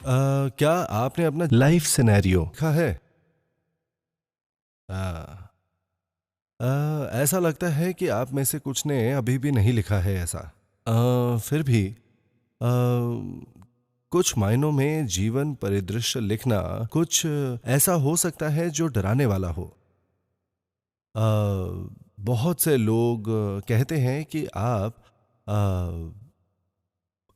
क्या आपने अपना लाइफ सिनेरियो लिखा है? आ, ऐसा लगता है कि आप में से कुछ ने अभी भी नहीं लिखा है ऐसा। फिर भी कुछ मायनों में जीवन परिदृश्य लिखना कुछ ऐसा हो सकता है जो डराने वाला हो। अ, बहुत से लोग कहते हैं कि आप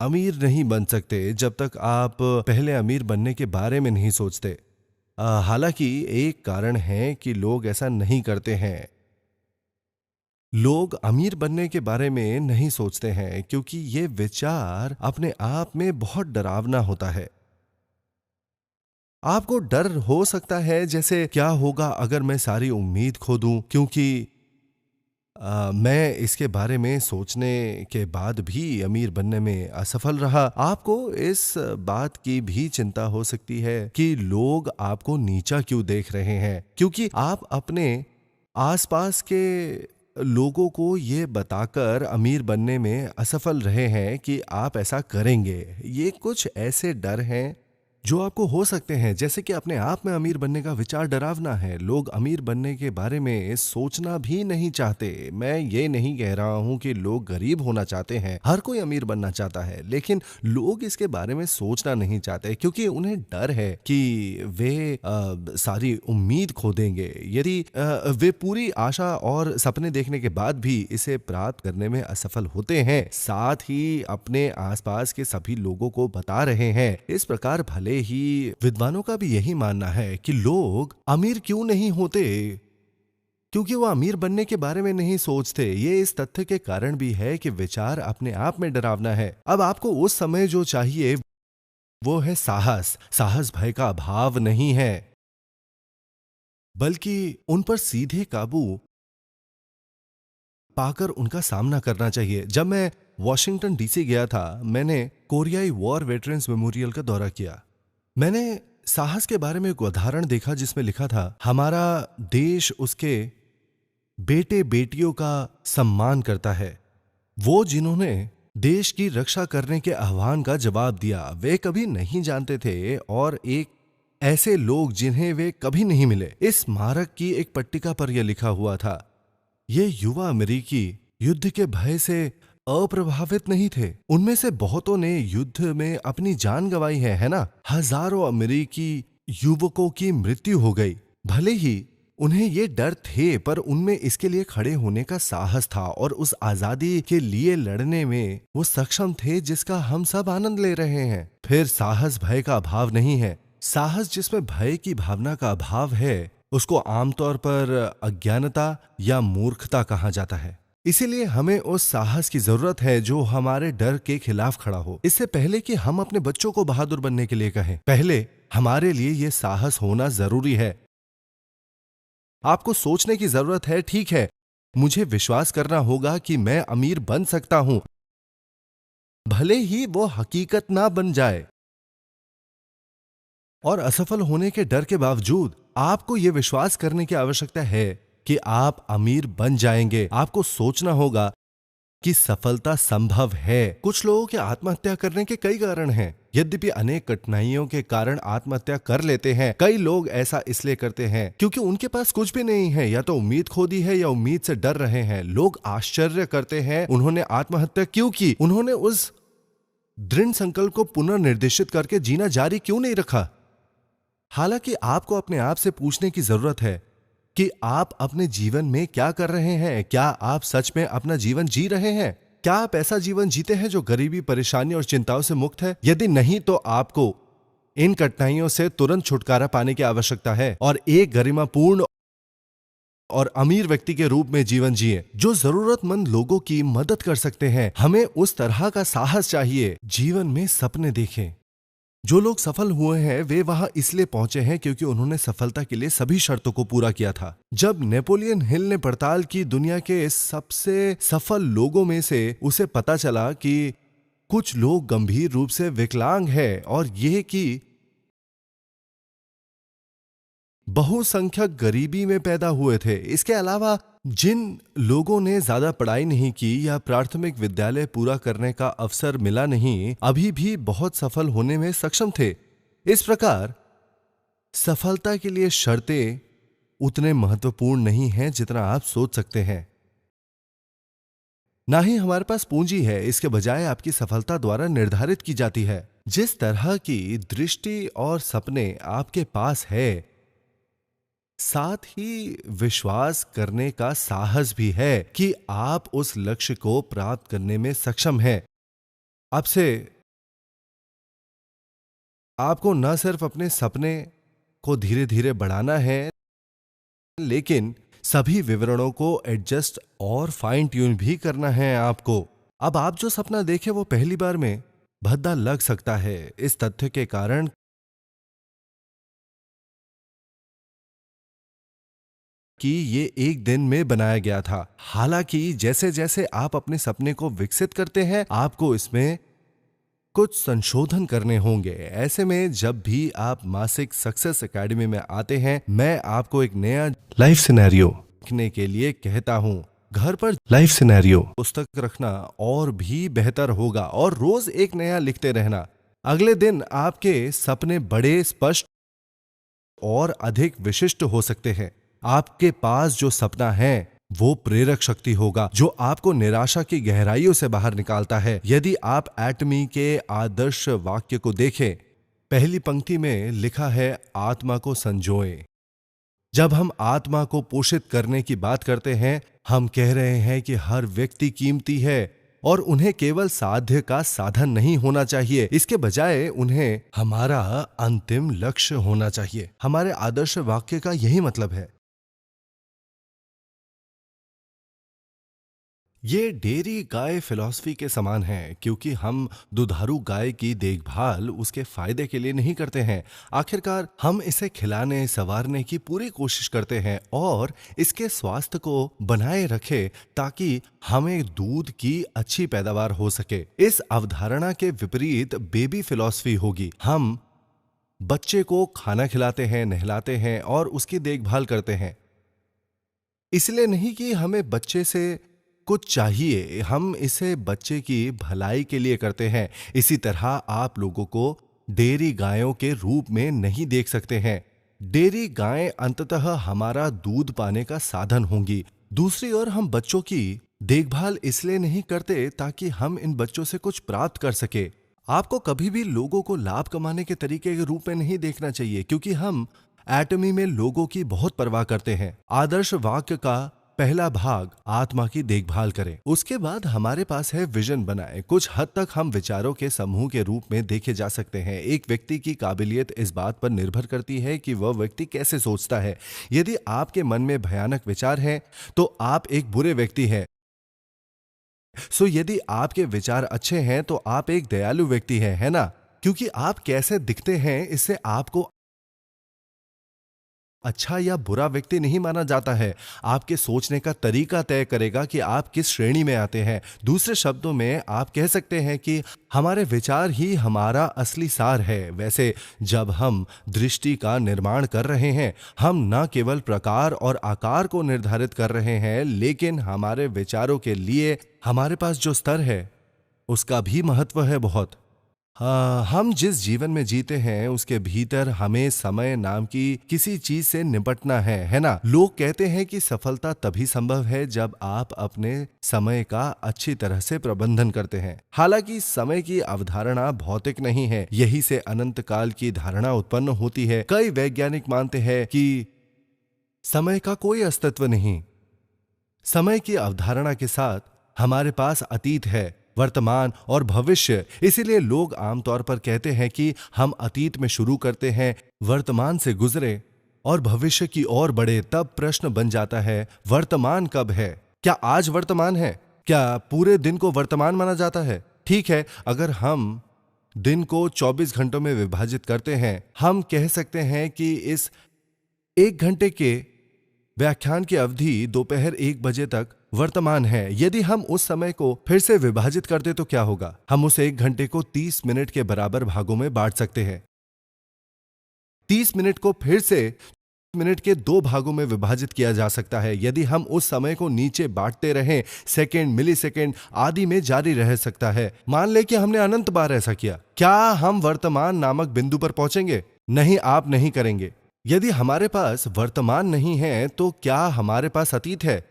अमीर नहीं बन सकते जब तक आप पहले अमीर बनने के बारे में नहीं सोचते। हालांकि एक कारण है कि लोग ऐसा नहीं करते हैं। लोग अमीर बनने के बारे में नहीं सोचते हैं क्योंकि ये विचार अपने आप में बहुत डरावना होता है। आपको डर हो सकता है जैसे क्या होगा अगर मैं सारी उम्मीद खो दूं, क्योंकि मैं इसके बारे में सोचने के बाद भी अमीर बनने में असफल रहा। आपको इस बात की भी चिंता हो सकती है कि लोग आपको नीचा क्यों देख रहे हैं, क्योंकि आप अपने आसपास के लोगों को ये बताकर अमीर बनने में असफल रहे हैं कि आप ऐसा करेंगे। ये कुछ ऐसे डर हैं जो आपको हो सकते हैं, जैसे कि अपने आप में अमीर बनने का विचार डरावना है। लोग अमीर बनने के बारे में सोचना भी नहीं चाहते। मैं ये नहीं कह रहा हूं कि लोग गरीब होना चाहते हैं, हर कोई अमीर बनना चाहता है, लेकिन लोग इसके बारे में सोचना नहीं चाहते क्योंकि उन्हें डर है कि वे सारी उम्मीद खो देंगे यदि वे पूरी आशा और सपने देखने के बाद भी इसे प्राप्त करने में असफल होते हैं। साथ ही अपने आसपास के सभी लोगों को बता रहे हैं। इस प्रकार भले ही विद्वानों का भी यही मानना है कि लोग अमीर क्यों नहीं होते, क्योंकि वो अमीर बनने के बारे में नहीं सोचते। ये इस तथ्य के कारण भी है कि विचार अपने आप में डरावना है। अब आपको उस समय जो चाहिए वो है साहस। साहस भय का अभाव नहीं है, बल्कि उन पर सीधे काबू पाकर उनका सामना करना चाहिए। जब मैं वॉशिंगटन डीसी गया था, मैंने कोरियाई वॉर वेटरन्स मेमोरियल का दौरा किया। मैंने साहस के बारे में एक उदाहरण देखा जिसमें लिखा था, हमारा देश उसके बेटे बेटियों का सम्मान करता है। वो जिन्होंने देश की रक्षा करने के आह्वान का जवाब दिया, वे कभी नहीं जानते थे, और एक ऐसे लोग जिन्हें वे कभी नहीं मिले। इस स्मारक की एक पट्टिका पर यह लिखा हुआ था, ये युवा अमेरिकी युद्ध के भय से अप्रभावित नहीं थे। उनमें से बहुतों ने युद्ध में अपनी जान गंवाई है ना। हजारों अमेरिकी युवकों की मृत्यु हो गई। भले ही उन्हें ये डर थे, पर उनमें इसके लिए खड़े होने का साहस था और उस आजादी के लिए लड़ने में वो सक्षम थे जिसका हम सब आनंद ले रहे हैं। फिर साहस भय का अभाव नहीं है। साहस जिसमें भय की भावना का अभाव है उसको आमतौर पर अज्ञानता या मूर्खता कहा जाता है। इसीलिए हमें उस साहस की जरूरत है जो हमारे डर के खिलाफ खड़ा हो। इससे पहले कि हम अपने बच्चों को बहादुर बनने के लिए कहें, पहले हमारे लिए यह साहस होना जरूरी है। आपको सोचने की जरूरत है, ठीक है, मुझे विश्वास करना होगा कि मैं अमीर बन सकता हूं, भले ही वो हकीकत ना बन जाए। और असफल होने के डर के बावजूद आपको यह विश्वास करने की आवश्यकता है कि आप अमीर बन जाएंगे। आपको सोचना होगा कि सफलता संभव है। कुछ लोगों के आत्महत्या करने के कई कारण हैं। यद्यपि अनेक कठिनाइयों के कारण आत्महत्या कर लेते हैं। कई लोग ऐसा इसलिए करते हैं क्योंकि उनके पास कुछ भी नहीं है, या तो उम्मीद खो दी है या उम्मीद से डर रहे हैं। लोग आश्चर्य करते हैं उन्होंने आत्महत्या क्यों की। उन्होंने उस दृढ़ संकल्प को पुनर्निर्देशित करके जीना जारी क्यों नहीं रखा। हालांकि आपको अपने आप से पूछने की जरूरत है कि आप अपने जीवन में क्या कर रहे हैं। क्या आप सच में अपना जीवन जी रहे हैं? क्या आप ऐसा जीवन जीते हैं जो गरीबी, परेशानी और चिंताओं से मुक्त है? यदि नहीं, तो आपको इन कठिनाइयों से तुरंत छुटकारा पाने की आवश्यकता है और एक गरिमापूर्ण और अमीर व्यक्ति के रूप में जीवन जिए जो जरूरतमंद लोगों की मदद कर सकते हैं। हमें उस तरह का साहस चाहिए। जीवन में सपने देखें। जो लोग सफल हुए हैं वे वहां इसलिए पहुंचे हैं क्योंकि उन्होंने सफलता के लिए सभी शर्तों को पूरा किया था। जब नेपोलियन हिल ने पड़ताल की दुनिया के सबसे सफल लोगों में से, उसे पता चला कि कुछ लोग गंभीर रूप से विकलांग हैं और यह कि बहुसंख्यक गरीबी में पैदा हुए थे। इसके अलावा जिन लोगों ने ज्यादा पढ़ाई नहीं की या प्राथमिक विद्यालय पूरा करने का अवसर मिला नहीं, अभी भी बहुत सफल होने में सक्षम थे। इस प्रकार सफलता के लिए शर्तें उतने महत्वपूर्ण नहीं हैं जितना आप सोच सकते हैं। ना ही हमारे पास पूंजी है, इसके बजाय आपकी सफलता द्वारा निर्धारित की जाती है। जिस तरह की दृष्टि और सपने आपके पास है, साथ ही विश्वास करने का साहस भी है कि आप उस लक्ष्य को प्राप्त करने में सक्षम हैं। आपसे आपको न सिर्फ अपने सपने को धीरे धीरे बढ़ाना है, लेकिन सभी विवरणों को एडजस्ट और फाइन ट्यून भी करना है आपको। अब आप जो सपना देखें वो पहली बार में भद्दा लग सकता है, इस तथ्य के कारण कि ये एक दिन में बनाया गया था। हालांकि जैसे जैसे आप अपने सपने को विकसित करते हैं, आपको इसमें कुछ संशोधन करने होंगे। ऐसे में जब भी आप मासिक सक्सेस एकेडमी में आते हैं, मैं आपको एक नया लाइफ सिनेरियो लिखने के लिए कहता हूं। घर पर लाइफ सिनेरियो पुस्तक रखना और भी बेहतर होगा और रोज एक नया लिखते रहना। अगले दिन आपके सपने बड़े, स्पष्ट और अधिक विशिष्ट हो सकते हैं। आपके पास जो सपना है वो प्रेरक शक्ति होगा जो आपको निराशा की गहराइयों से बाहर निकालता है। यदि आप एटमी के आदर्श वाक्य को देखें, पहली पंक्ति में लिखा है, आत्मा को संजोएं। जब हम आत्मा को पोषित करने की बात करते हैं, हम कह रहे हैं कि हर व्यक्ति कीमती है और उन्हें केवल साध्य का साधन नहीं होना चाहिए, इसके बजाय उन्हें हमारा अंतिम लक्ष्य होना चाहिए। हमारे आदर्श वाक्य का यही मतलब है। ये डेयरी गाय फिलॉसफी के समान है, क्योंकि हम दुधारू गाय की देखभाल उसके फायदे के लिए नहीं करते हैं। आखिरकार हम इसे खिलाने संवारने की पूरी कोशिश करते हैं और इसके स्वास्थ्य को बनाए रखें ताकि हमें दूध की अच्छी पैदावार हो सके। इस अवधारणा के विपरीत बेबी फिलॉसफी होगी। हम बच्चे को खाना खिलाते हैं, नहलाते हैं और उसकी देखभाल करते हैं, इसलिए नहीं कि हमें बच्चे से कुछ चाहिए, हम इसे बच्चे की भलाई के लिए करते हैं। इसी तरह आप लोगों को डेयरी गायों के रूप में नहीं देख सकते हैं। डेयरी गायें अंततः हमारा दूध पाने का साधन होंगी। दूसरी ओर हम बच्चों की देखभाल इसलिए नहीं करते ताकि हम इन बच्चों से कुछ प्राप्त कर सके। आपको कभी भी लोगों को लाभ कमाने के तरीके के रूप में नहीं देखना चाहिए, क्योंकि हम एटमी में लोगों की बहुत परवाह करते हैं। आदर्श वाक्य का पहला भाग आत्मा की देखभाल करें। उसके बाद हमारे पास है विजन बनाए। कुछ हद तक हम विचारों के समूह के रूप में देखे जा सकते हैं। एक व्यक्ति की काबिलियत इस बात पर निर्भर करती है कि वह व्यक्ति कैसे सोचता है। यदि आपके मन में भयानक विचार हैं, तो आप एक बुरे व्यक्ति हैं। यदि आपके विचार अच्छे हैं तो आप एक दयालु व्यक्ति हैं, है ना? क्योंकि आप कैसे दिखते हैं इससे आपको अच्छा या बुरा व्यक्ति नहीं माना जाता है। आपके सोचने का तरीका तय करेगा कि आप किस श्रेणी में आते हैं। दूसरे शब्दों में आप कह सकते हैं कि हमारे विचार ही हमारा असली सार है। वैसे जब हम दृष्टि का निर्माण कर रहे हैं, हम न केवल प्रकार और आकार को निर्धारित कर रहे हैं, लेकिन हमारे विचारों के लिए हमारे पास जो स्तर है उसका भी महत्व है बहुत। हाँ, हम जिस जीवन में जीते हैं उसके भीतर हमें समय नाम की किसी चीज से निपटना है ना? लोग कहते हैं कि सफलता तभी संभव है जब आप अपने समय का अच्छी तरह से प्रबंधन करते हैं। हालांकि समय की अवधारणा भौतिक नहीं है, यही से अनंत काल की धारणा उत्पन्न होती है। कई वैज्ञानिक मानते हैं कि समय का कोई अस्तित्व नहीं। समय की अवधारणा के साथ हमारे पास अतीत है, वर्तमान और भविष्य। इसीलिए लोग आमतौर पर कहते हैं कि हम अतीत में शुरू करते हैं, वर्तमान से गुजरे और भविष्य की ओर बढ़े। तब प्रश्न बन जाता है, वर्तमान कब है? क्या आज वर्तमान है? क्या पूरे दिन को वर्तमान माना जाता है? ठीक है, अगर हम दिन को 24 घंटों में विभाजित करते हैं, हम कह सकते हैं कि इस 1 घंटे के व्याख्यान की अवधि दोपहर 1 बजे तक वर्तमान है। यदि हम उस समय को फिर से विभाजित कर दे तो क्या होगा? हम उस 1 घंटे को 30 मिनट के बराबर भागों में बांट सकते हैं। 30 मिनट को फिर से मिनट के 2 भागों में विभाजित किया जा सकता है। यदि हम उस समय को नीचे बांटते रहें, सेकंड, मिलीसेकंड आदि में जारी रह सकता है। मान ले कि हमने अनंत बार ऐसा किया, क्या हम वर्तमान नामक बिंदु पर पहुंचेंगे? नहीं, आप नहीं करेंगे। यदि हमारे पास वर्तमान नहीं है तो क्या हमारे पास अतीत है?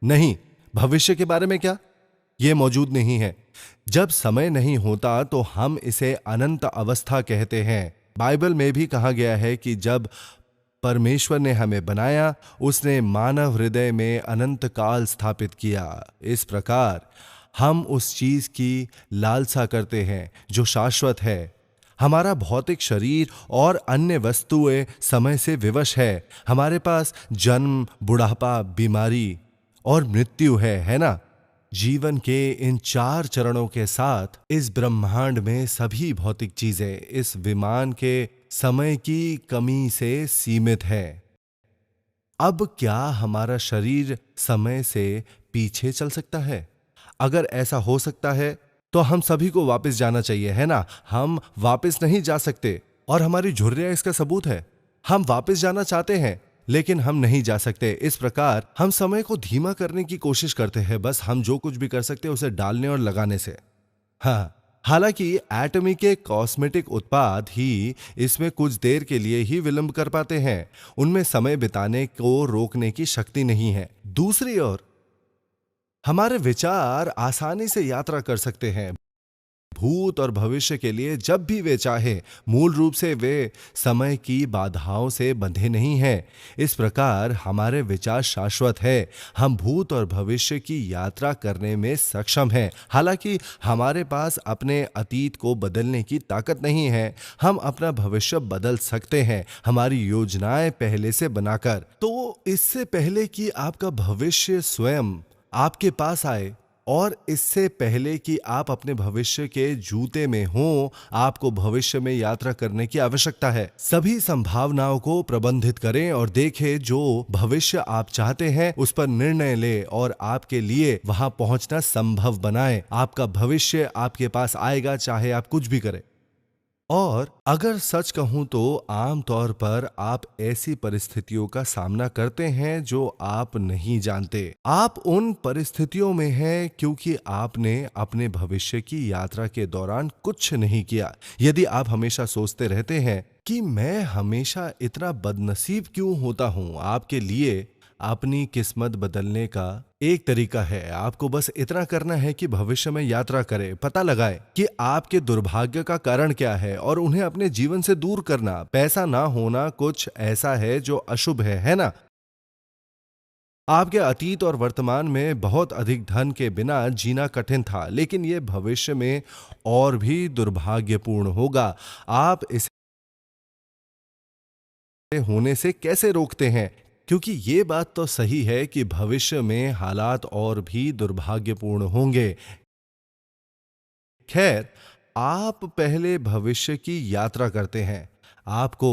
नहीं। भविष्य के बारे में क्या? यह मौजूद नहीं है। जब समय नहीं होता तो हम इसे अनंत अवस्था कहते हैं। बाइबल में भी कहा गया है कि जब परमेश्वर ने हमें बनाया, उसने मानव हृदय में अनंत काल स्थापित किया। इस प्रकार हम उस चीज की लालसा करते हैं जो शाश्वत है। हमारा भौतिक शरीर और अन्य वस्तुएं समय से विवश है। हमारे पास जन्म, बुढ़ापा, बीमारी और मृत्यु है ना? जीवन के इन 4 चरणों के साथ इस ब्रह्मांड में सभी भौतिक चीजें इस विमान के समय की कमी से सीमित है। अब क्या हमारा शरीर समय से पीछे चल सकता है? अगर ऐसा हो सकता है तो हम सभी को वापस जाना चाहिए, है ना? हम वापस नहीं जा सकते और हमारी झुर्रियां इसका सबूत है। हम वापस जाना चाहते हैं लेकिन हम नहीं जा सकते। इस प्रकार हम समय को धीमा करने की कोशिश करते हैं, बस हम जो कुछ भी कर सकते हैं उसे डालने और लगाने से। हाँ, हालांकि एटमी के कॉस्मेटिक उत्पाद ही इसमें कुछ देर के लिए ही विलंब कर पाते हैं। उनमें समय बिताने को रोकने की शक्ति नहीं है। दूसरी ओर हमारे विचार आसानी से यात्रा कर सकते हैं भूत और भविष्य के लिए जब भी वे चाहे। मूल रूप से वे समय की बाधाओं से बंधे नहीं हैं। इस प्रकार हमारे विचार शाश्वत है। हम भूत और भविष्य की यात्रा करने में सक्षम हैं। हालांकि हमारे पास अपने अतीत को बदलने की ताकत नहीं है। हम अपना भविष्य बदल सकते हैं हमारी योजनाएं पहले से बनाकर। तो इससे पहले कि आपका भविष्य स्वयं आपके पास आए और इससे पहले कि आप अपने भविष्य के जूते में हों, आपको भविष्य में यात्रा करने की आवश्यकता है। सभी संभावनाओं को प्रबंधित करें और देखें जो भविष्य आप चाहते हैं उस पर निर्णय लें और आपके लिए वहां पहुंचना संभव बनाएं। आपका भविष्य आपके पास आएगा चाहे आप कुछ भी करें। और अगर सच कहूं तो आमतौर पर आप ऐसी परिस्थितियों का सामना करते हैं जो आप नहीं जानते। आप उन परिस्थितियों में हैं क्योंकि आपने अपने भविष्य की यात्रा के दौरान कुछ नहीं किया। यदि आप हमेशा सोचते रहते हैं कि मैं हमेशा इतना बदनसीब क्यों होता हूं, आपके लिए अपनी किस्मत बदलने का एक तरीका है। आपको बस इतना करना है कि भविष्य में यात्रा करें, पता लगाएं कि आपके दुर्भाग्य का कारण क्या है और उन्हें अपने जीवन से दूर करना। पैसा ना होना कुछ ऐसा है जो अशुभ है ना? आपके अतीत और वर्तमान में बहुत अधिक धन के बिना जीना कठिन था, लेकिन यह भविष्य में और भी दुर्भाग्यपूर्ण होगा। आप इसे होने से कैसे रोकते हैं? क्योंकि ये बात तो सही है कि भविष्य में हालात और भी दुर्भाग्यपूर्ण होंगे। खैर, आप पहले भविष्य की यात्रा करते हैं। आपको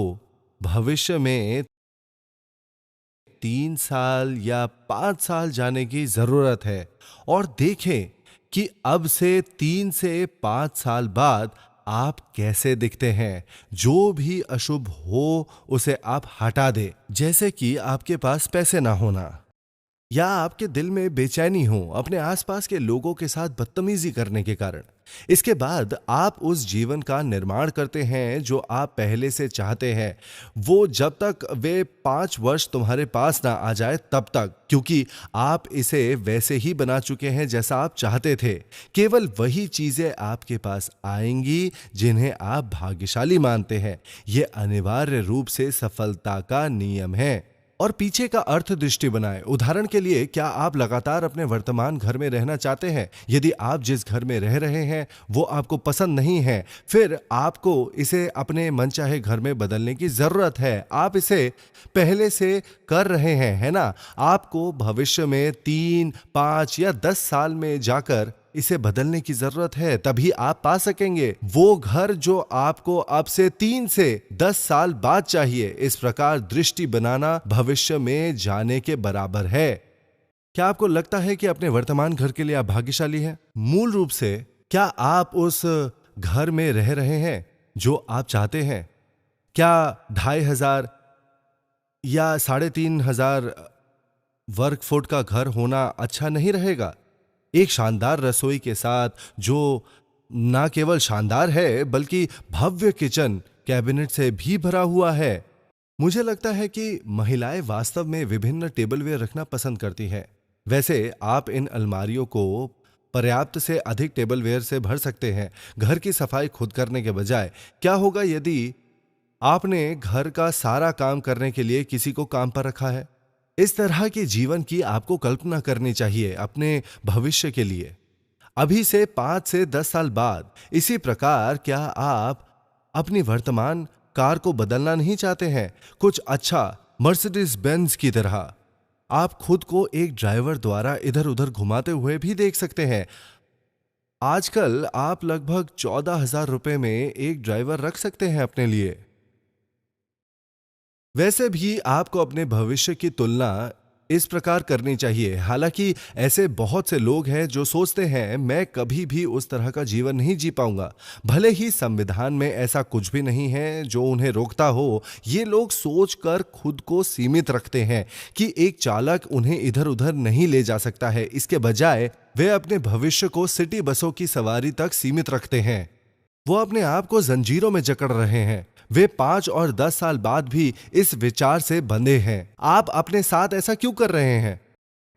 भविष्य में 3 साल या 5 साल जाने की जरूरत है और देखें कि अब से 3 से 5 साल बाद आप कैसे दिखते हैं। जो भी अशुभ हो उसे आप हटा दें, जैसे कि आपके पास पैसे ना होना या आपके दिल में बेचैनी हो अपने आसपास के लोगों के साथ बदतमीजी करने के कारण। इसके बाद आप उस जीवन का निर्माण करते हैं जो आप पहले से चाहते हैं, वो जब तक वे 5 वर्ष तुम्हारे पास ना आ जाए तब तक, क्योंकि आप इसे वैसे ही बना चुके हैं जैसा आप चाहते थे। केवल वही चीजें आपके पास आएंगी जिन्हें आप भाग्यशाली मानते हैं। यह अनिवार्य रूप से सफलता का नियम है। और पीछे का अर्थ दृष्टि बनाएं। उदाहरण के लिए, क्या आप लगातार अपने वर्तमान घर में रहना चाहते हैं? यदि आप जिस घर में रह रहे हैं वो आपको पसंद नहीं है, फिर आपको इसे अपने मनचाहे घर में बदलने की जरूरत है। आप इसे पहले से कर रहे हैं, है ना? आपको भविष्य में 3, 5 या 10 साल में जाकर इसे बदलने की जरूरत है, तभी आप पा सकेंगे वो घर जो आपको अब से 3 से 10 साल बाद चाहिए। इस प्रकार दृष्टि बनाना भविष्य में जाने के बराबर है। क्या आपको लगता है कि अपने वर्तमान घर के लिए आप भाग्यशाली हैं? मूल रूप से क्या आप उस घर में रह रहे हैं जो आप चाहते हैं? क्या 2500 या 3,500 वर्ग फुट का घर होना अच्छा नहीं रहेगा? एक शानदार रसोई के साथ जो ना केवल शानदार है बल्कि भव्य किचन कैबिनेट से भी भरा हुआ है। मुझे लगता है कि महिलाएं वास्तव में विभिन्न टेबलवेयर रखना पसंद करती हैं। वैसे आप इन अलमारियों को पर्याप्त से अधिक टेबलवेयर से भर सकते हैं। घर की सफाई खुद करने के बजाय क्या होगा यदि आपने घर का सारा काम करने के लिए किसी को काम पर रखा है? इस तरह के जीवन की आपको कल्पना करनी चाहिए अपने भविष्य के लिए। अभी से 5 से 10 साल बाद इसी प्रकार क्या आप अपनी वर्तमान कार को बदलना नहीं चाहते हैं? कुछ अच्छा मर्सिडीज बेंज की तरह आप खुद को एक ड्राइवर द्वारा इधर उधर घुमाते हुए भी देख सकते हैं। आजकल आप लगभग 14,000 रुपए में एक ड्राइवर रख सकते हैं अपने लिए। वैसे भी आपको अपने भविष्य की तुलना इस प्रकार करनी चाहिए। हालांकि ऐसे बहुत से लोग हैं जो सोचते हैं मैं कभी भी उस तरह का जीवन नहीं जी पाऊंगा। भले ही संविधान में ऐसा कुछ भी नहीं है जो उन्हें रोकता हो, ये लोग सोचकर खुद को सीमित रखते हैं कि एक चालक उन्हें इधर उधर नहीं ले जा सकता है। इसके बजाय वे अपने भविष्य को सिटी बसों की सवारी तक सीमित रखते हैं। वो अपने आप को जंजीरों में जकड़ रहे हैं। वे 5 और 10 साल बाद भी इस विचार से बंधे हैं। आप अपने साथ ऐसा क्यों कर रहे हैं?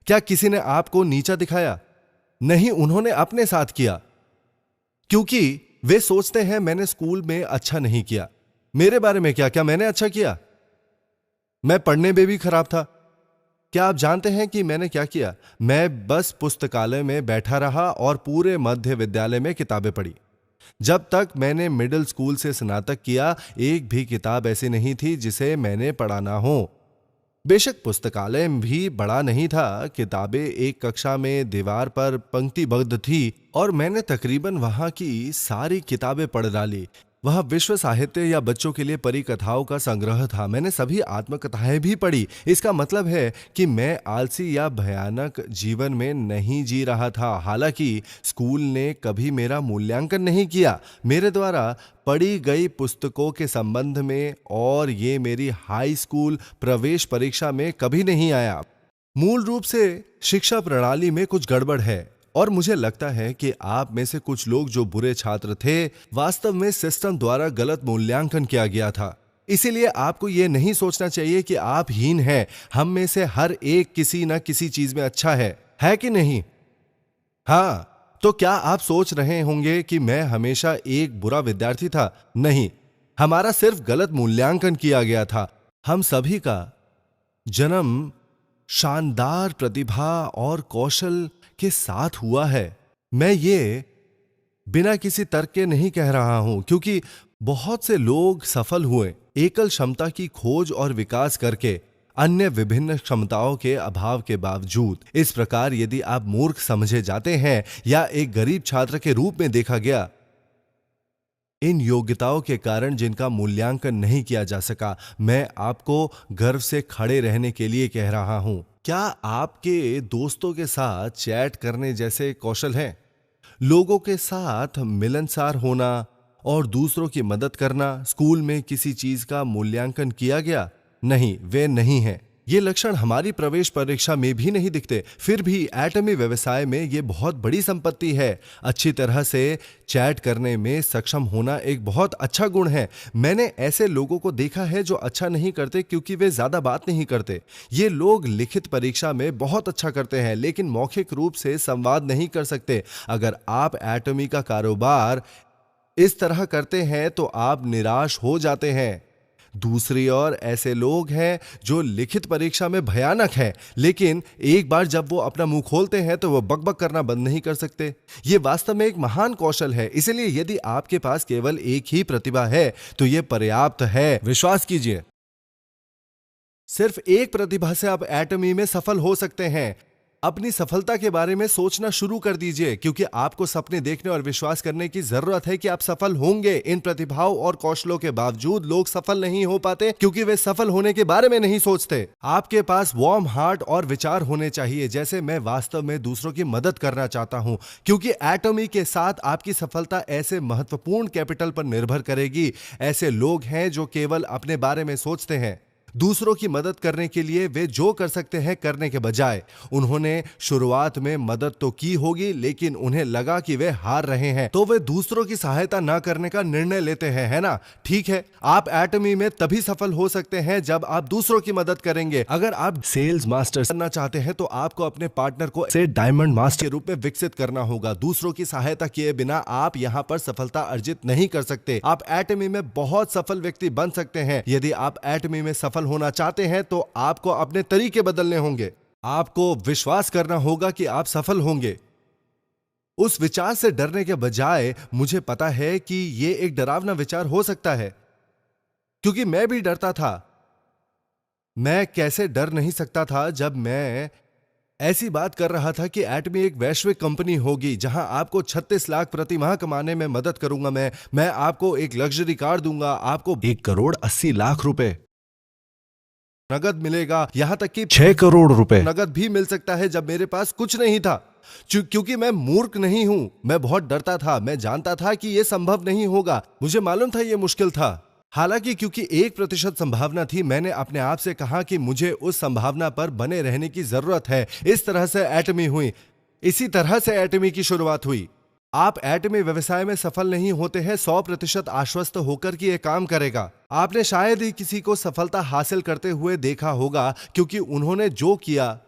क्या किसी ने आपको नीचा दिखाया? नहीं, उन्होंने अपने साथ किया, क्योंकि वे सोचते हैं मैंने स्कूल में अच्छा नहीं किया। मेरे बारे में क्या मैंने अच्छा किया? मैं पढ़ने में भी खराब था। क्या आप जानते हैं कि मैंने क्या किया? मैं बस पुस्तकालय में बैठा रहा और पूरे मध्य विद्यालय में किताबें पढ़ी। जब तक मैंने मिडिल स्कूल से स्नातक किया, एक भी किताब ऐसी नहीं थी जिसे मैंने पढ़ा ना हो। बेशक पुस्तकालय भी बड़ा नहीं था, किताबें एक कक्षा में दीवार पर पंक्तिबद्ध थी और मैंने तकरीबन वहां की सारी किताबें पढ़ डाली। वह विश्व साहित्य या बच्चों के लिए परिकथाओं का संग्रह था। मैंने सभी आत्मकथाएं भी पढ़ी। इसका मतलब है कि मैं आलसी या भयानक जीवन में नहीं जी रहा था। हालांकि स्कूल ने कभी मेरा मूल्यांकन नहीं किया मेरे द्वारा पढ़ी गई पुस्तकों के संबंध में, और ये मेरी हाई स्कूल प्रवेश परीक्षा में कभी नहीं आया। मूल रूप से शिक्षा प्रणाली में कुछ गड़बड़ है, और मुझे लगता है कि आप में से कुछ लोग जो बुरे छात्र थे, वास्तव में सिस्टम द्वारा गलत मूल्यांकन किया गया था। इसीलिए आपको यह नहीं सोचना चाहिए कि आप हीन हैं। हम में से हर एक किसी न किसी चीज में अच्छा है कि नहीं? हाँ, तो क्या आप सोच रहे होंगे कि मैं हमेशा एक बुरा विद्यार्थी था? नहीं, हमारा सिर्फ गलत मूल्यांकन किया गया था। हम सभी का जन्म शानदार प्रतिभा और कौशल के साथ हुआ है। मैं ये बिना किसी तर्क के नहीं कह रहा हूं, क्योंकि बहुत से लोग सफल हुए एकल क्षमता की खोज और विकास करके, अन्य विभिन्न क्षमताओं के अभाव के बावजूद। इस प्रकार यदि आप मूर्ख समझे जाते हैं या एक गरीब छात्र के रूप में देखा गया, इन योग्यताओं के कारण जिनका मूल्यांकन नहीं किया जा सका, मैं आपको गर्व से खड़े रहने के लिए कह रहा हूं। क्या आपके दोस्तों के साथ चैट करने जैसे कौशल हैं? लोगों के साथ मिलनसार होना और दूसरों की मदद करना? स्कूल में किसी चीज का मूल्यांकन किया गया? नहीं, वे नहीं हैं। ये लक्षण हमारी प्रवेश परीक्षा में भी नहीं दिखते। फिर भी एटमी व्यवसाय में ये बहुत बड़ी संपत्ति है। अच्छी तरह से चैट करने में सक्षम होना एक बहुत अच्छा गुण है। मैंने ऐसे लोगों को देखा है जो अच्छा नहीं करते क्योंकि वे ज्यादा बात नहीं करते। ये लोग लिखित परीक्षा में बहुत अच्छा करते हैं लेकिन मौखिक रूप से संवाद नहीं कर सकते। अगर आप एटमी का कारोबार इस तरह करते हैं तो आप निराश हो जाते हैं। दूसरी ओर ऐसे लोग हैं जो लिखित परीक्षा में भयानक हैं, लेकिन एक बार जब वो अपना मुंह खोलते हैं तो वो बकबक करना बंद नहीं कर सकते। ये वास्तव में एक महान कौशल है। इसलिए यदि आपके पास केवल एक ही प्रतिभा है तो ये पर्याप्त है। विश्वास कीजिए, सिर्फ एक प्रतिभा से आप एटमी में सफल हो सकते हैं। अपनी सफलता के बारे में सोचना शुरू कर दीजिए, क्योंकि आपको सपने देखने और विश्वास करने की जरूरत है कि आप सफल होंगे। इन प्रतिभाओं और कौशलों के बावजूद लोग सफल नहीं हो पाते क्योंकि वे सफल होने के बारे में नहीं सोचते। आपके पास वार्म हार्ट और विचार होने चाहिए, जैसे मैं वास्तव में दूसरों की मदद करना चाहता हूं, क्योंकि एटमी के साथ आपकी सफलता ऐसे महत्वपूर्ण कैपिटल पर निर्भर करेगी। ऐसे लोग हैं जो केवल अपने बारे में सोचते हैं। दूसरों की मदद करने के लिए वे जो कर सकते हैं करने के बजाय उन्होंने शुरुआत में मदद तो की होगी, लेकिन उन्हें लगा कि वे हार रहे हैं तो वे दूसरों की सहायता ना करने का निर्णय लेते हैं, है ना? ठीक है, आप एटमी में तभी सफल हो सकते हैं जब आप दूसरों की मदद करेंगे। अगर आप सेल्स मास्टर बनना चाहते हैं तो आपको अपने पार्टनर को से डायमंड मास्टर के रूप में विकसित करना होगा। दूसरों की सहायता किए बिना आप यहां पर सफलता अर्जित नहीं कर सकते। आप एटमी में बहुत सफल व्यक्ति बन सकते हैं। यदि आप एटमी में सफल होना चाहते हैं तो आपको अपने तरीके बदलने होंगे। आपको विश्वास करना होगा कि आप सफल होंगे। उस विचार से डरने के बजाय मुझे पता है कि यह एक डरावना विचार हो सकता है, क्योंकि मैं भी डरता था। मैं कैसे डर नहीं सकता था जब मैं ऐसी बात कर रहा था कि एटमी एक वैश्विक कंपनी होगी जहां आपको 36 लाख प्रति माह कमाने में मदद करूंगा। मैं आपको एक लग्जरी कार दूंगा, आपको 1 करोड़ 80 लाख रुपए नगद मिलेगा, यहां तक कि 6 करोड़ रुपए नगद भी मिल सकता है जब मेरे पास कुछ नहीं था। क्योंकि मैं मूर्ख नहीं हूं, मैं बहुत डरता था। मैं जानता था कि यह संभव नहीं होगा। मुझे मालूम था यह मुश्किल था। हालांकि क्योंकि 1% संभावना थी, मैंने अपने आप से कहा कि मुझे उस संभावना पर बने रहने की जरूरत है। इस तरह से एटमी हुई। इसी तरह से एटमी की शुरुआत हुई। आप एटमी व्यवसाय में सफल नहीं होते हैं 100% आश्वस्त होकर कि यह काम करेगा। आपने शायद ही किसी को सफलता हासिल करते हुए देखा होगा, क्योंकि उन्होंने जो किया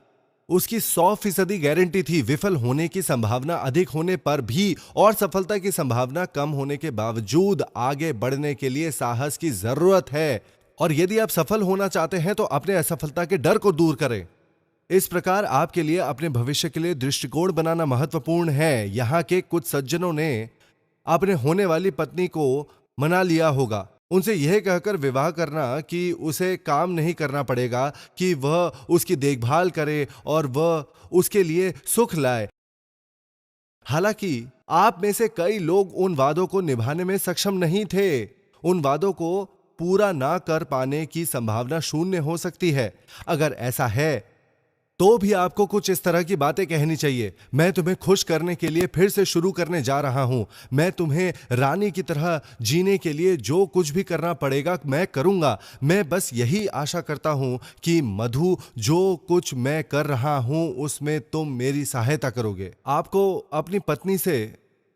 उसकी 100% गारंटी थी। विफल होने की संभावना अधिक होने पर भी और सफलता की संभावना कम होने के बावजूद आगे बढ़ने के लिए साहस की जरूरत है। और यदि आप सफल होना चाहते हैं तो अपने असफलता के डर को दूर करें। इस प्रकार आपके लिए अपने भविष्य के लिए दृष्टिकोण बनाना महत्वपूर्ण है। यहां के कुछ सज्जनों ने अपने होने वाली पत्नी को मना लिया होगा, उनसे यह कहकर विवाह करना कि उसे काम नहीं करना पड़ेगा, कि वह उसकी देखभाल करे और वह उसके लिए सुख लाए। हालांकि आप में से कई लोग उन वादों को निभाने में सक्षम नहीं थे। उन वादों को पूरा ना कर पाने की संभावना शून्य हो सकती है। अगर ऐसा है तो भी आपको कुछ इस तरह की बातें कहनी चाहिए। मैं तुम्हें खुश करने के लिए फिर से शुरू करने जा रहा हूं। मैं तुम्हें रानी की तरह जीने के लिए जो कुछ भी करना पड़ेगा मैं करूंगा। मैं बस यही आशा करता हूं कि मधु, जो कुछ मैं कर रहा हूं उसमें तुम मेरी सहायता करोगे। आपको अपनी पत्नी से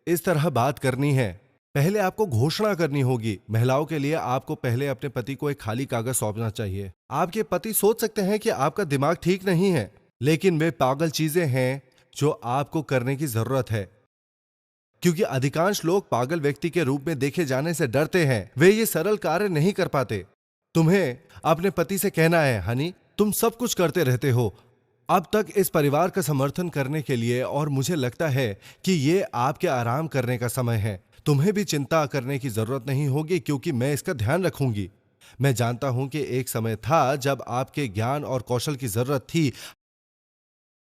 इस तरह बात करनी है। पहले आपको घोषणा करनी होगी। महिलाओं के लिए आपको पहले अपने पति को एक खाली कागज सौंपना चाहिए। आपके पति सोच सकते हैं कि आपका दिमाग ठीक नहीं है, लेकिन वे पागल चीजें हैं जो आपको करने की जरूरत है, क्योंकि अधिकांश लोग पागल व्यक्ति के रूप में देखे जाने से डरते हैं। वे ये सरल कार्य नहीं कर पाते। तुम्हें अपने पति से कहना है, हनी, तुम सब कुछ करते रहते हो अब तक इस परिवार का समर्थन करने के लिए, और मुझे लगता है कि ये आपके आराम करने का समय है। तुम्हें भी चिंता करने की जरूरत नहीं होगी, क्योंकि मैं इसका ध्यान रखूंगी। मैं जानता हूं कि एक समय था जब आपके ज्ञान और कौशल की जरूरत थी।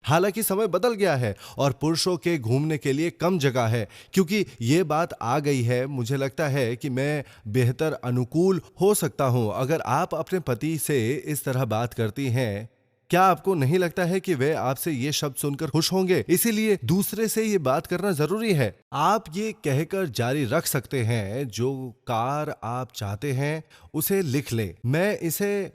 हालांकि समय बदल गया है और पुरुषों के घूमने के लिए कम जगह है, क्योंकि ये बात आ गई है। मुझे लगता है कि मैं बेहतर अनुकूल हो सकता हूं। अगर आप अपने पति से इस तरह बात करती हैं, क्या आपको नहीं लगता है कि वे आपसे ये शब्द सुनकर खुश होंगे? इसीलिए दूसरे से ये बात करना जरूरी है। आप ये कहकर जारी रख सकते हैं, जो कार आप चाहते हैं उसे लिख लें। मैं इसे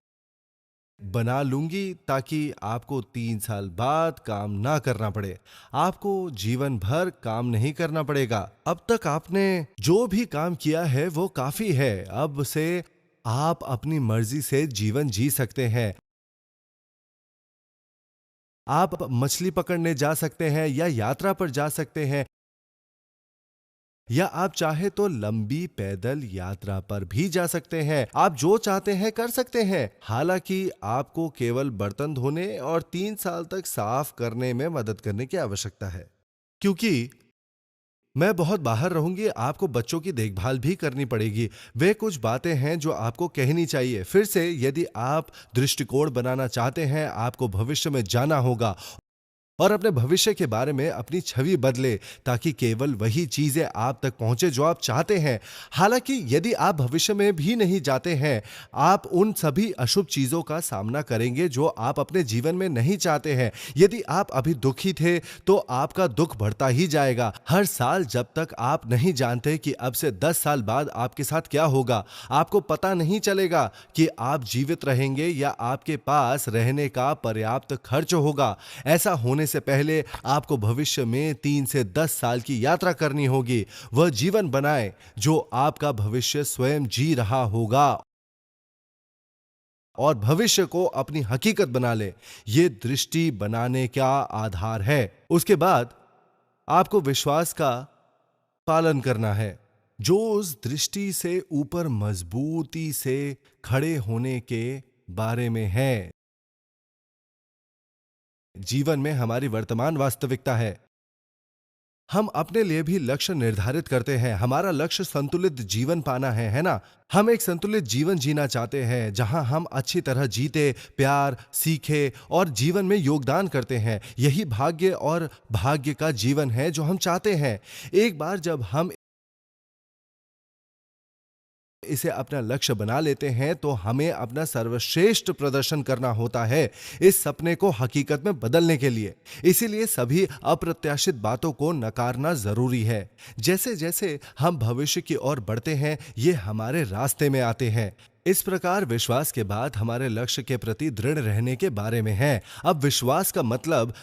बना लूंगी ताकि आपको 3 साल बाद काम ना करना पड़े। आपको जीवन भर काम नहीं करना पड़ेगा। अब तक आपने जो भी काम किया है वो काफी है। अब से आप अपनी मर्जी से जीवन जी सकते हैं। आप मछली पकड़ने जा सकते हैं या यात्रा पर जा सकते हैं, या आप चाहे तो लंबी पैदल यात्रा पर भी जा सकते हैं। आप जो चाहते हैं कर सकते हैं। हालांकि आपको केवल बर्तन धोने और 3 साल तक साफ करने में मदद करने की आवश्यकता है। क्योंकि मैं बहुत बाहर रहूंगी, आपको बच्चों की देखभाल भी करनी पड़ेगी। वे कुछ बातें हैं जो आपको कहनी चाहिए। फिर से, यदि आप दृष्टिकोण बनाना चाहते हैं, आपको भविष्य में जाना होगा और अपने भविष्य के बारे में अपनी छवि बदले, ताकि केवल वही चीजें आप तक पहुंचे जो आप चाहते हैं। हालांकि यदि आप भविष्य में भी नहीं जाते हैं, आप उन सभी अशुभ चीजों का सामना करेंगे जो आप अपने जीवन में नहीं चाहते हैं। यदि आप अभी दुखी थे, तो आपका दुख बढ़ता ही जाएगा। हर साल जब तक आप नहीं जानते कि अब से 10 साल बाद आपके साथ क्या होगा, आपको पता नहीं चलेगा कि आप जीवित रहेंगे या आपके पास रहने का पर्याप्त खर्च होगा। ऐसा होने से पहले आपको भविष्य में 3 से 10 साल की यात्रा करनी होगी। वह जीवन बनाएं जो आपका भविष्य स्वयं जी रहा होगा, और भविष्य को अपनी हकीकत बना ले। यह दृष्टि बनाने का आधार है। उसके बाद आपको विश्वास का पालन करना है, जो उस दृष्टि से ऊपर मजबूती से खड़े होने के बारे में है। जीवन में हमारी वर्तमान वास्तविकता है। हम अपने लिए भी लक्ष्य निर्धारित करते हैं। हमारा लक्ष्य संतुलित जीवन पाना है ना? हम एक संतुलित जीवन जीना चाहते हैं, जहां हम अच्छी तरह जीते, प्यार सीखे और जीवन में योगदान करते हैं। यही भाग्य और भाग्य का जीवन है जो हम चाहते हैं। एक बार जब हम इसे अपना लक्ष्य बना लेते हैं, तो हमें अपना सर्वश्रेष्ठ प्रदर्शन करना होता है इस सपने को हकीकत में बदलने के लिए। इसीलिए सभी अप्रत्याशित बातों को नकारना जरूरी है। जैसे जैसे हम भविष्य की ओर बढ़ते हैं, ये हमारे रास्ते में आते हैं। इस प्रकार विश्वास के बाद हमारे लक्ष्य के प्रति दृढ़ रहने के बारे में है। अब विश्वास का मतलब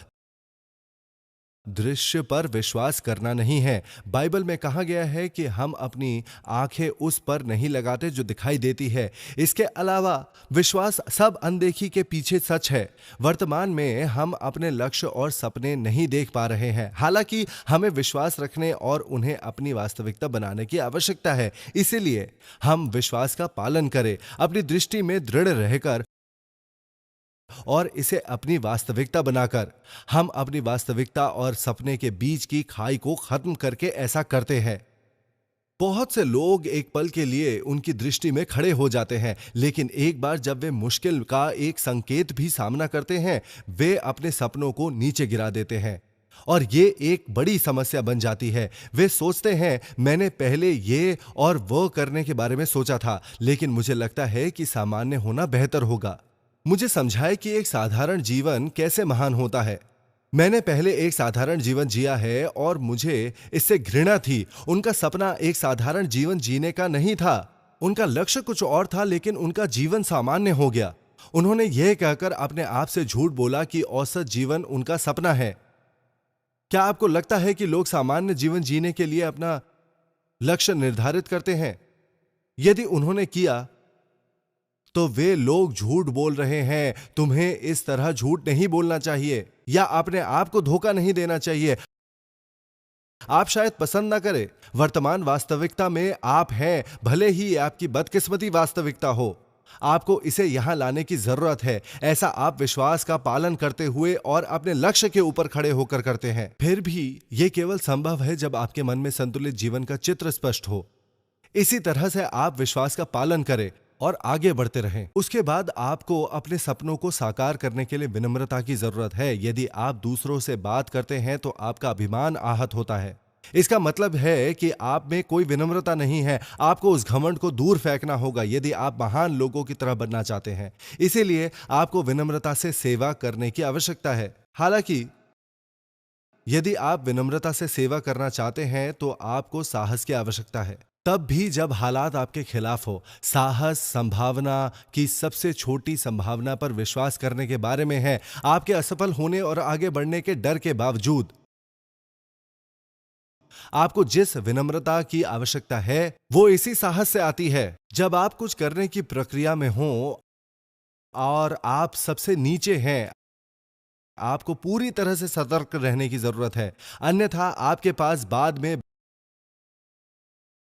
दृश्य पर विश्वास करना नहीं है। बाइबल में कहा गया है कि हम अपनी आंखें उस पर नहीं लगाते जो दिखाई देती है। इसके अलावा विश्वास सब अनदेखी के पीछे सच है। वर्तमान में हम अपने लक्ष्य और सपने नहीं देख पा रहे हैं, हालांकि हमें विश्वास रखने और उन्हें अपनी वास्तविकता बनाने की आवश्यकता है। इसीलिए हम विश्वास का पालन करें, अपनी दृष्टि में दृढ़ रहकर और इसे अपनी वास्तविकता बनाकर। हम अपनी वास्तविकता और सपने के बीच की खाई को खत्म करके ऐसा करते हैं। बहुत से लोग एक पल के लिए उनकी दृष्टि में खड़े हो जाते हैं, लेकिन एक बार जब वे मुश्किल का एक संकेत भी सामना करते हैं, वे अपने सपनों को नीचे गिरा देते हैं और ये एक बड़ी समस्या बन जाती है। वे सोचते हैं, मैंने पहले ये और वो करने के बारे में सोचा था, लेकिन मुझे लगता है कि सामान्य होना बेहतर होगा। मुझे समझाए कि एक साधारण जीवन कैसे महान होता है। मैंने पहले एक साधारण जीवन जिया है और मुझे इससे घृणा थी। उनका सपना एक साधारण जीवन जीने का नहीं था। उनका लक्ष्य कुछ और था, लेकिन उनका जीवन सामान्य हो गया। उन्होंने यह कहकर अपने आप से झूठ बोला कि औसत जीवन उनका सपना है। क्या आपको लगता है कि लोग सामान्य जीवन जीने के लिए अपना लक्ष्य निर्धारित करते हैं? यदि उन्होंने किया, तो वे लोग झूठ बोल रहे हैं। तुम्हें इस तरह झूठ नहीं बोलना चाहिए या अपने आप को धोखा नहीं देना चाहिए। आप शायद पसंद ना करें, वर्तमान वास्तविकता में आप हैं, भले ही आपकी बदकिस्मती वास्तविकता हो। आपको इसे यहां लाने की जरूरत है। ऐसा आप विश्वास का पालन करते हुए और अपने लक्ष्य के ऊपर खड़े होकर करते हैं। फिर भी यह केवल संभव है जब आपके मन में संतुलित जीवन का चित्र स्पष्ट हो। इसी तरह से आप विश्वास का पालन करें और आगे बढ़ते रहें। उसके बाद आपको अपने सपनों को साकार करने के लिए विनम्रता की जरूरत है। यदि आप दूसरों से बात करते हैं तो आपका अभिमान आहत होता है। इसका मतलब है कि आप में कोई विनम्रता नहीं है। आपको उस घमंड को दूर फेंकना होगा यदि आप महान लोगों की तरह बनना चाहते हैं। इसीलिए आपको विनम्रता से सेवा करने की आवश्यकता है। हालांकि यदि आप विनम्रता से सेवा करना चाहते हैं तो आपको साहस की आवश्यकता है। तब भी जब हालात आपके खिलाफ हो, साहस संभावना की सबसे छोटी संभावना पर विश्वास करने के बारे में है। आपके असफल होने और आगे बढ़ने के डर के बावजूद आपको जिस विनम्रता की आवश्यकता है, वो इसी साहस से आती है। जब आप कुछ करने की प्रक्रिया में हो और आप सबसे नीचे हैं, आपको पूरी तरह से सतर्क रहने की जरूरत है। अन्यथा आपके पास बाद में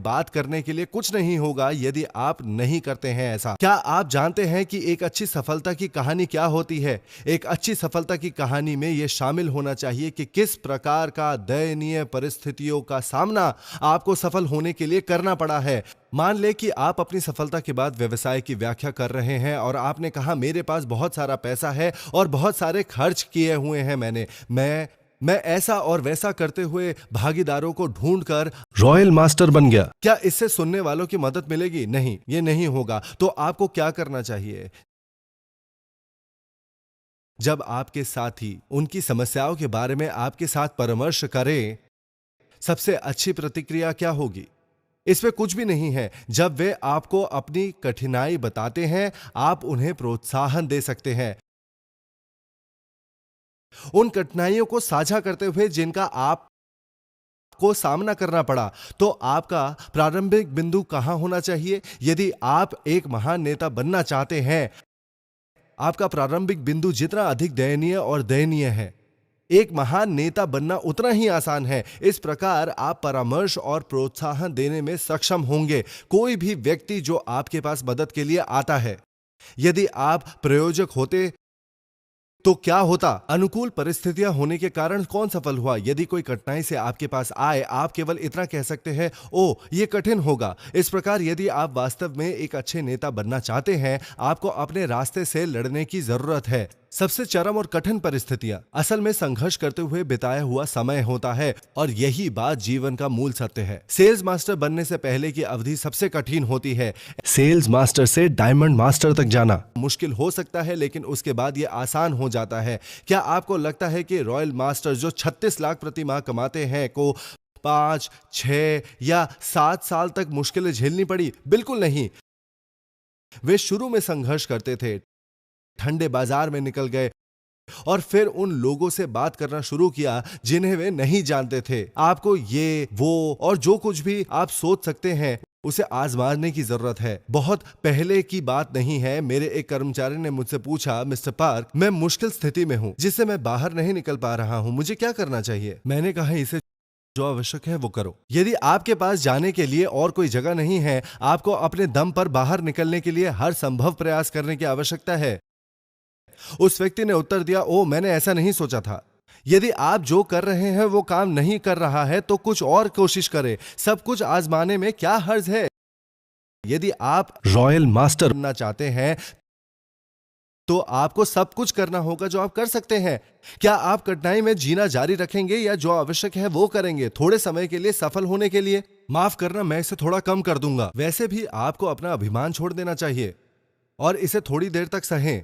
बात करने के लिए कुछ नहीं होगा यदि आप नहीं करते हैं ऐसा। क्या आप जानते हैं कि एक अच्छी सफलता की कहानी क्या होती है? एक अच्छी सफलता की कहानी में यह शामिल होना चाहिए कि किस प्रकार का दयनीय परिस्थितियों का सामना आपको सफल होने के लिए करना पड़ा है। मान ले कि आप अपनी सफलता के बाद व्यवसाय की व्याख्या कर रहे हैं और आपने कहा मेरे पास बहुत सारा पैसा है और बहुत सारे खर्च किए हुए हैं मैं ऐसा और वैसा करते हुए भागीदारों को ढूंढकर रॉयल मास्टर बन गया। क्या इससे सुनने वालों की मदद मिलेगी? नहीं, ये नहीं होगा। तो आपको क्या करना चाहिए? जब आपके साथी उनकी समस्याओं के बारे में आपके साथ परामर्श करें, सबसे अच्छी प्रतिक्रिया क्या होगी? इसमें कुछ भी नहीं है। जब वे आपको अपनी कठिनाई बताते हैं, आप उन्हें प्रोत्साहन दे सकते हैं उन कठिनाइयों को साझा करते हुए जिनका आप को सामना करना पड़ा। तो आपका प्रारंभिक बिंदु कहां होना चाहिए? यदि आप एक महान नेता बनना चाहते हैं, आपका प्रारंभिक बिंदु जितना अधिक दयनीय और दयनीय है, एक महान नेता बनना उतना ही आसान है। इस प्रकार आप परामर्श और प्रोत्साहन देने में सक्षम होंगे। कोई भी व्यक्ति जो आपके पास मदद के लिए आता है, यदि आप प्रायोजक होते तो क्या होता? अनुकूल परिस्थितियां होने के कारण कौन सफल हुआ? यदि कोई कठिनाई से आपके पास आए, आप केवल इतना कह सकते हैं, ओ ये कठिन होगा। इस प्रकार यदि आप वास्तव में एक अच्छे नेता बनना चाहते हैं, आपको अपने रास्ते से लड़ने की जरूरत है। सबसे चरम और कठिन परिस्थितियां असल में संघर्ष करते हुए बिताया हुआ समय होता है और यही बात जीवन का मूल सत्य है। सेल्स मास्टर बनने से पहले की अवधि सबसे कठिन होती है। सेल्स मास्टर से डायमंड मास्टर तक जाना मुश्किल हो सकता है, लेकिन उसके बाद यह आसान हो जाता है। क्या आपको लगता है कि रॉयल मास्टर जो 36 लाख प्रति माह कमाते हैं को 5, 6 या 7 साल तक मुश्किलें झेलनी पड़ी? बिल्कुल नहीं। वे शुरू में संघर्ष करते थे, ठंडे बाजार में निकल गए और फिर उन लोगों से बात करना शुरू किया जिन्हें वे नहीं जानते थे। आपको ये, वो और जो कुछ भी आप सोच सकते हैं उसे आजमाने की जरूरत है। बहुत पहले की बात नहीं है। मेरे एक कर्मचारी ने मुझसे पूछा, मिस्टर पार्क, मैं मुश्किल स्थिति में हूं जिससे मैं बाहर नहीं निकल पा रहा हूं, मुझे क्या करना चाहिए? मैंने कहा, इसे जो आवश्यक है वो करो। यदि आपके पास जाने के लिए और कोई जगह नहीं है, आपको अपने दम पर बाहर निकलने के लिए हर संभव प्रयास करने की आवश्यकता है। उस व्यक्ति ने उत्तर दिया, ओ मैंने ऐसा नहीं सोचा था। यदि आप जो कर रहे हैं वो काम नहीं कर रहा है तो कुछ और कोशिश करें। सब कुछ आजमाने में क्या हर्ज है? यदि आप रॉयल मास्टर बनना चाहते हैं तो आपको सब कुछ करना होगा जो आप कर सकते हैं। क्या आप कठिनाई में जीना जारी रखेंगे या जो आवश्यक है वो करेंगे थोड़े समय के लिए सफल होने के लिए? माफ करना, मैं इसे थोड़ा कम कर दूंगा। वैसे भी आपको अपना अभिमान छोड़ देना चाहिए और इसे थोड़ी देर तक सहें।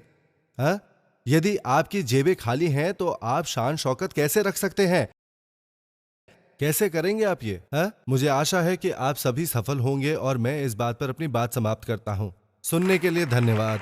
हाँ? यदि आपकी जेबें खाली हैं तो आप शान शौकत कैसे रख सकते हैं? कैसे करेंगे आप ये? हाँ? मुझे आशा है कि आप सभी सफल होंगे और मैं इस बात पर अपनी बात समाप्त करता हूं। सुनने के लिए धन्यवाद।